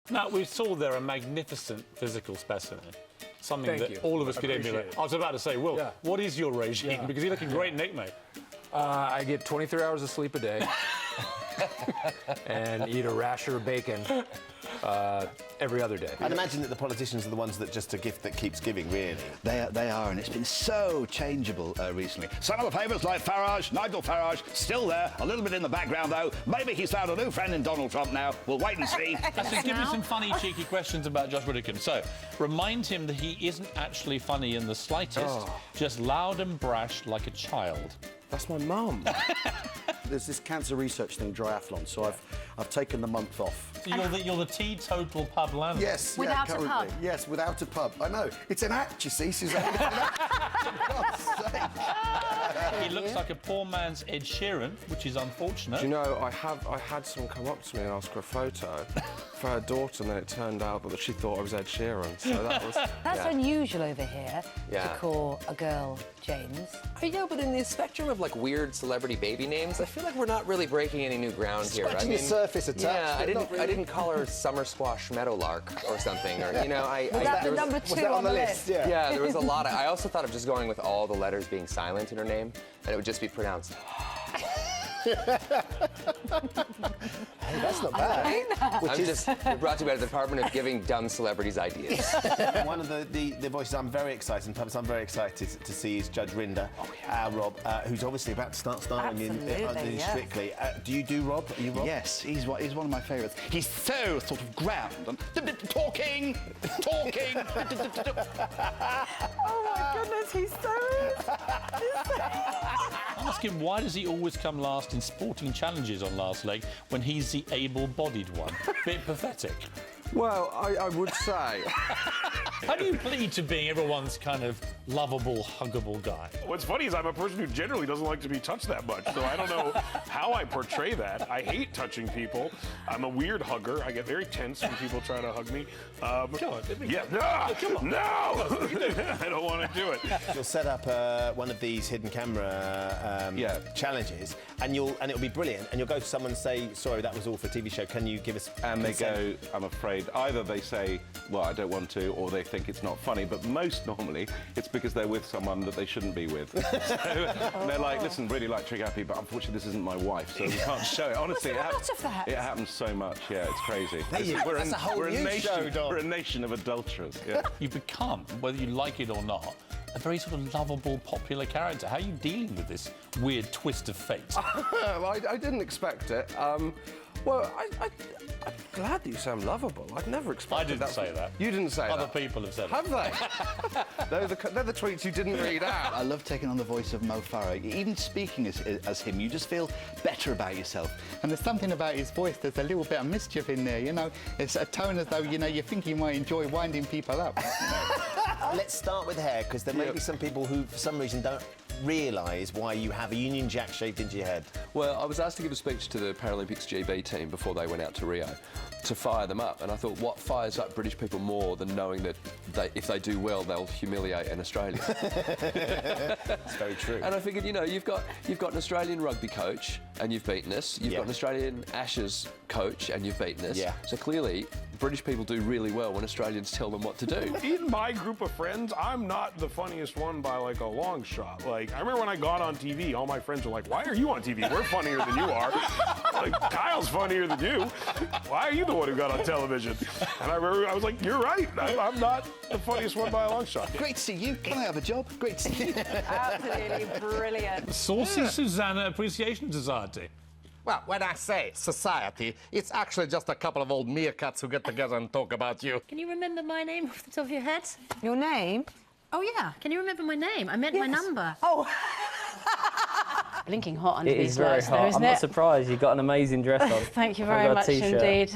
Now, we saw there a magnificent physical specimen. Something Thank that you. all of us could emulate. Appreciate it. I was about to say, Will, Yeah. what is your regime? Yeah. Because you're looking great, Nick, mate. I get 23 hours of sleep a day and eat a rasher of bacon every other day. I'd imagine that the politicians are the ones that just a gift that keeps giving, really. They are, and it's been so changeable recently. Some of the favourites like Farage, Nigel Farage, still there, a little bit in the background though. Maybe he's found a new friend in Donald Trump now. We'll wait and see. Let's just give you some funny, cheeky questions about Josh Whittaker. So, remind him that he isn't actually funny in the slightest, just loud and brash like a child. That's my mum. There's this cancer research thing, triathlon, so I've taken the month off. So you're the teetotal pub landlord? Yes, without a pub? Yes, without a pub. I know. It's an act, you see, Susanna. It's an act. For God's sake. He looks like a poor man's Ed Sheeran, which is unfortunate. Do you know, I had someone come up to me and ask for a photo for her daughter, and then it turned out that she thought I was Ed Sheeran. So that was... That's unusual over here, Yeah. to call a girl James. Yeah, but in the spectrum of like weird celebrity baby names, I feel like we're not really breaking any new ground here. Scratching the surface a touch, Yeah, but not really. I didn't call her Summer Squash Meadowlark or something, or you know, Was that the number two Was that on the list? list? Yeah. Yeah, there was a lot of. I also thought of just going with all the letters being silent in her name, and it would just be pronounced. Hey, that's not bad. I'm just brought to you by the Department of Giving Dumb Celebrities Ideas. One of the voices I'm very excited, and perhaps I'm very excited to see is Judge Rinder, Rob, who's obviously about to start starring in Absolutely, yes. Strictly. Do you do Rob? Are you Rob? Yes, he's one of my favourites. He's so sort of ground and talking. Oh my goodness, he's so... Ask him, why does he always come last in sporting challenges on last leg when he's the able-bodied one? Bit pathetic. Well, I would say... How do you plead to being everyone's kind of lovable, huggable guy? What's funny is I'm a person who generally doesn't like to be touched that much, so I don't know how I portray that. I hate touching people. I'm a weird hugger. I get very tense when people try to hug me. Come on, Yeah, no! I don't want to do it. You'll set up one of these hidden camera challenges, and it'll be brilliant. And you'll go to someone and say, "Sorry, that was all for a TV show. Can you give us?" And they consent?" go, I'm afraid, either they say, well, I don't want to, or they think it's not funny, but most normally it's because they're with someone that they shouldn't be with. So they're like, listen, really like Trigger Happy, but unfortunately this isn't my wife, so we can't show it. Honestly, What's the plot of that? it happens so much, yeah, it's crazy. That's a whole new show, Dom. We're a nation of adulterers, yeah. You've become, whether you like it or not, a very sort of lovable, popular character. How are you dealing with this weird twist of fate? Well, I didn't expect it. Well, I'm glad that you say I'm lovable. I'd never expected I didn't say that. You didn't say Other that. people have said it. Have they? they're the tweets you didn't read out. I love taking on the voice of Mo Farah. Even speaking as him, you just feel better about yourself. And there's something about his voice, there's a little bit of mischief in there, you know? It's a tone as though, you know, you think you might enjoy winding people up. Let's start with hair, because there may be some people who, for some reason, don't realise why you have a Union Jack shaved into your head. Well, I was asked to give a speech to the Paralympics GB team before they went out to Rio to fire them up, and I thought, what fires up British people more than knowing that if they do well, they'll humiliate an Australian? It's very true. And I figured, you know, you've got an Australian rugby coach and you've beaten us. You've got an Australian Ashes coach and you've beaten us. Yeah. So clearly, British people do really well when Australians tell them what to do. In my group of friends, I'm not the funniest one by like a long shot. Like, I remember when I got on TV, all my friends were like, "Why are you on TV? We're funnier than you are." Like, Kyle's funnier than you. Why are you the one who got on television? And I remember I was like, "You're right. I'm not the funniest one by a long shot." Great to see you. Can I have a job? Great to see you. Absolutely brilliant. Saucy Susanna Appreciation Society. Well, when I say society, it's actually just a couple of old meerkats who get together and talk about you. Can you remember my name off the top of your head? Your name? Oh, yeah. Can you remember my name? I meant my number. Oh. Blinking hot under It these is very lights, hot. though, isn't I'm it? not surprised. You've got an amazing dress on. Thank you I've very got a much t-shirt. indeed.